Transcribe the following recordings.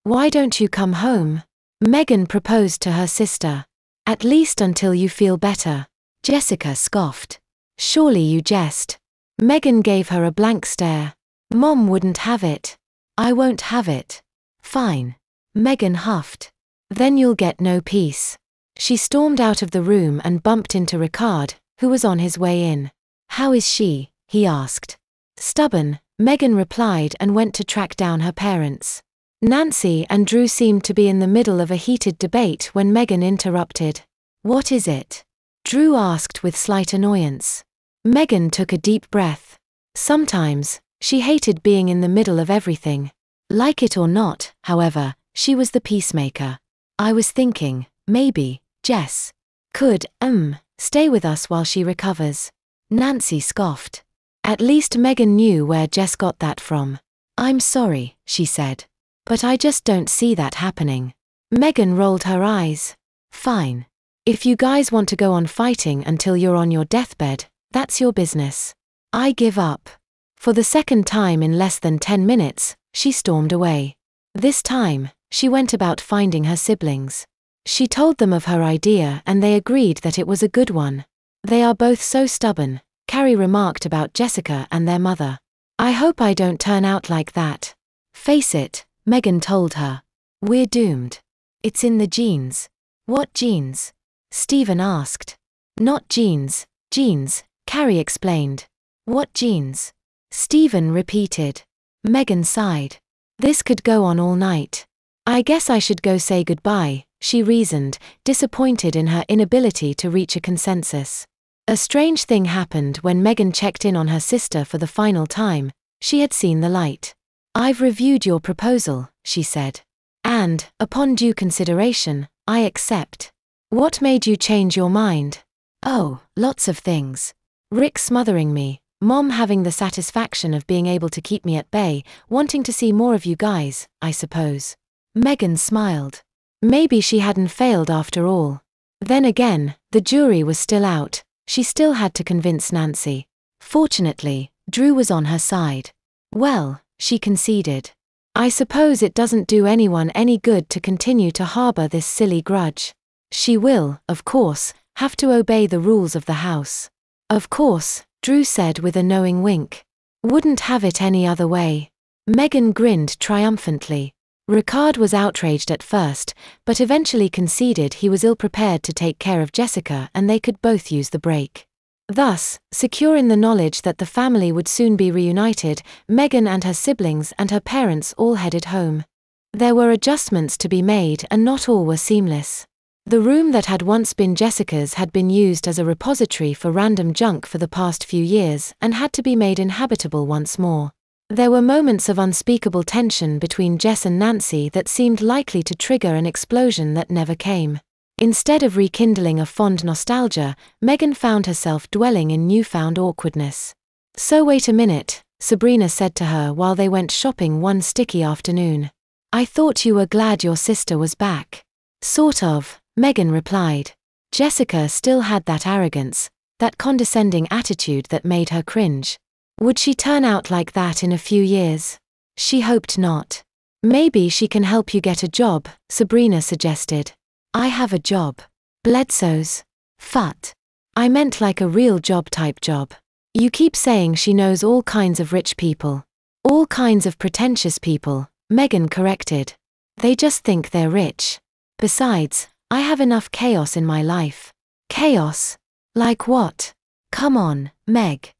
Why don't you come home? Megan proposed to her sister. At least until you feel better. Jessica scoffed. Surely you jest. Megan gave her a blank stare. Mom wouldn't have it. I won't have it. Fine. Megan huffed. Then you'll get no peace. She stormed out of the room and bumped into Ricard, who was on his way in. How is she? He asked. Stubborn, Megan replied and went to track down her parents. Nancy and Drew seemed to be in the middle of a heated debate when Megan interrupted. What is it? Drew asked with slight annoyance. Megan took a deep breath. Sometimes, she hated being in the middle of everything. Like it or not, however, she was the peacemaker. I was thinking, maybe, Jess could, stay with us while she recovers. Nancy scoffed. At least Megan knew where Jess got that from. I'm sorry, she said. But I just don't see that happening. Megan rolled her eyes. Fine. If you guys want to go on fighting until you're on your deathbed, that's your business. I give up. For the second time in less than 10 minutes, she stormed away. This time, she went about finding her siblings. She told them of her idea and they agreed that it was a good one. They are both so stubborn, Carrie remarked about Jessica and their mother. I hope I don't turn out like that. Face it, Megan told her. We're doomed. It's in the genes. What genes? Stephen asked. Not genes, genes, Carrie explained. What genes? Stephen repeated. Megan sighed. This could go on all night. I guess I should go say goodbye, she reasoned, disappointed in her inability to reach a consensus. A strange thing happened when Megan checked in on her sister for the final time. She had seen the light. I've reviewed your proposal, she said. And, upon due consideration, I accept. What made you change your mind? Oh, lots of things. Rick smothering me, Mom having the satisfaction of being able to keep me at bay, wanting to see more of you guys, I suppose. Megan smiled. Maybe she hadn't failed after all. Then again, the jury was still out. She still had to convince Nancy. Fortunately, Drew was on her side. Well, she conceded. I suppose it doesn't do anyone any good to continue to harbor this silly grudge. She will, of course, have to obey the rules of the house. Of course, Drew said with a knowing wink. Wouldn't have it any other way. Megan grinned triumphantly. Ricard was outraged at first, but eventually conceded he was ill-prepared to take care of Jessica and they could both use the break. Thus, secure in the knowledge that the family would soon be reunited, Megan and her siblings and her parents all headed home. There were adjustments to be made and not all were seamless. The room that had once been Jessica's had been used as a repository for random junk for the past few years and had to be made inhabitable once more. There were moments of unspeakable tension between Jess and Nancy that seemed likely to trigger an explosion that never came. Instead of rekindling a fond nostalgia, Megan found herself dwelling in newfound awkwardness. So wait a minute, Sabrina said to her while they went shopping one sticky afternoon. I thought you were glad your sister was back. Sort of, Megan replied. Jessica still had that arrogance, that condescending attitude that made her cringe. Would she turn out like that in a few years? She hoped not. Maybe she can help you get a job, Sabrina suggested. I have a job. Bledsoe's. Phut. I meant like a real job type job. You keep saying she knows all kinds of rich people. All kinds of pretentious people, Megan corrected. They just think they're rich. Besides, I have enough chaos in my life. Chaos? Like what? Come on, Meg.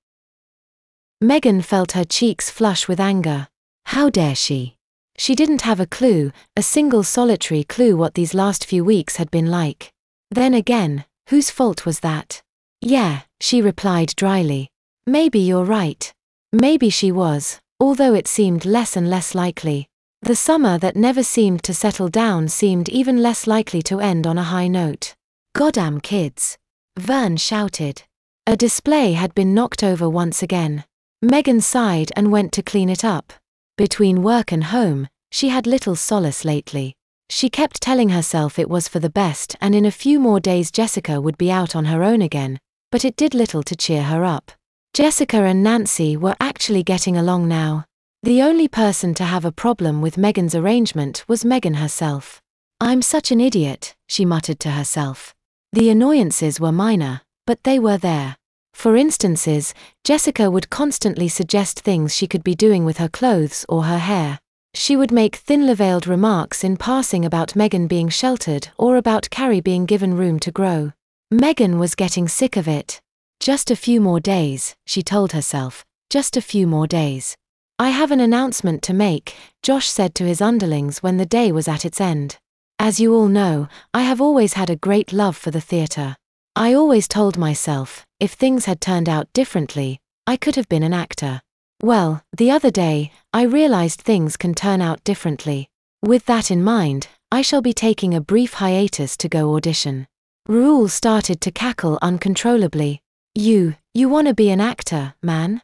Megan felt her cheeks flush with anger. How dare she? She didn't have a clue, a single solitary clue what these last few weeks had been like. Then again, whose fault was that? Yeah, she replied dryly. Maybe you're right. Maybe she was, although it seemed less and less likely. The summer that never seemed to settle down seemed even less likely to end on a high note. Goddamn kids. Vern shouted. A display had been knocked over once again. Megan sighed and went to clean it up. Between work and home, she had little solace lately. She kept telling herself it was for the best and in a few more days Jessica would be out on her own again, but it did little to cheer her up. Jessica and Nancy were actually getting along now. The only person to have a problem with Megan's arrangement was Megan herself. "I'm such an idiot," she muttered to herself. The annoyances were minor, but they were there. For instances, Jessica would constantly suggest things she could be doing with her clothes or her hair. She would make thinly-veiled remarks in passing about Megan being sheltered or about Carrie being given room to grow. Megan was getting sick of it. "Just a few more days," she told herself, "just a few more days." "I have an announcement to make," Josh said to his underlings when the day was at its end. "As you all know, I have always had a great love for the theater. I always told myself, if things had turned out differently, I could have been an actor. Well, the other day, I realized things can turn out differently. With that in mind, I shall be taking a brief hiatus to go audition." Raoul started to cackle uncontrollably. You wanna be an actor, man?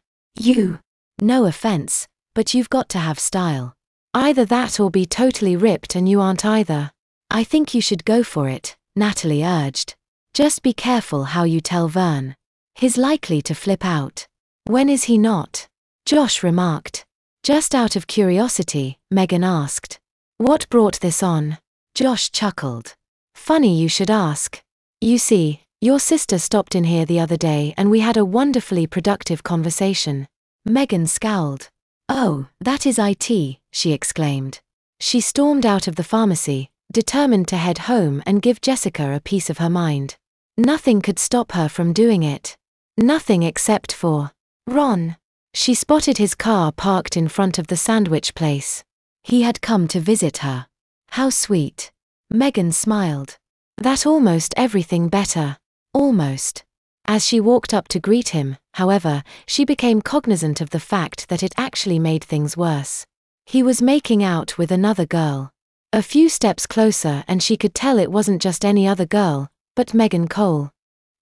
No offense, but you've got to have style. Either that or be totally ripped, and you aren't either. I think you should go for it, Natalie urged. Just be careful how you tell Vern. He's likely to flip out. When is he not? Josh remarked. Just out of curiosity, Megan asked. What brought this on? Josh chuckled. Funny you should ask. You see, your sister stopped in here the other day and we had a wonderfully productive conversation. Megan scowled. Oh, that is it, she exclaimed. She stormed out of the pharmacy, determined to head home and give Jessica a piece of her mind. Nothing could stop her from doing it. Nothing except for Ron. She spotted his car parked in front of the sandwich place. He had come to visit her. How sweet. Megan smiled. That almost everything better. Almost. As she walked up to greet him, however, she became cognizant of the fact that it actually made things worse. He was making out with another girl. A few steps closer and she could tell it wasn't just any other girl, but Megan Cole.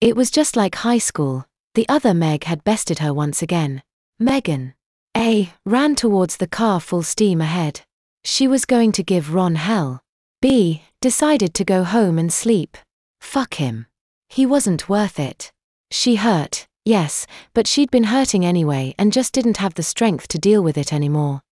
It was just like high school. The other Meg had bested her once again. Megan A. ran towards the car full steam ahead. She was going to give Ron hell. B. decided to go home and sleep. Fuck him. He wasn't worth it. She hurt, yes, but she'd been hurting anyway and just didn't have the strength to deal with it anymore.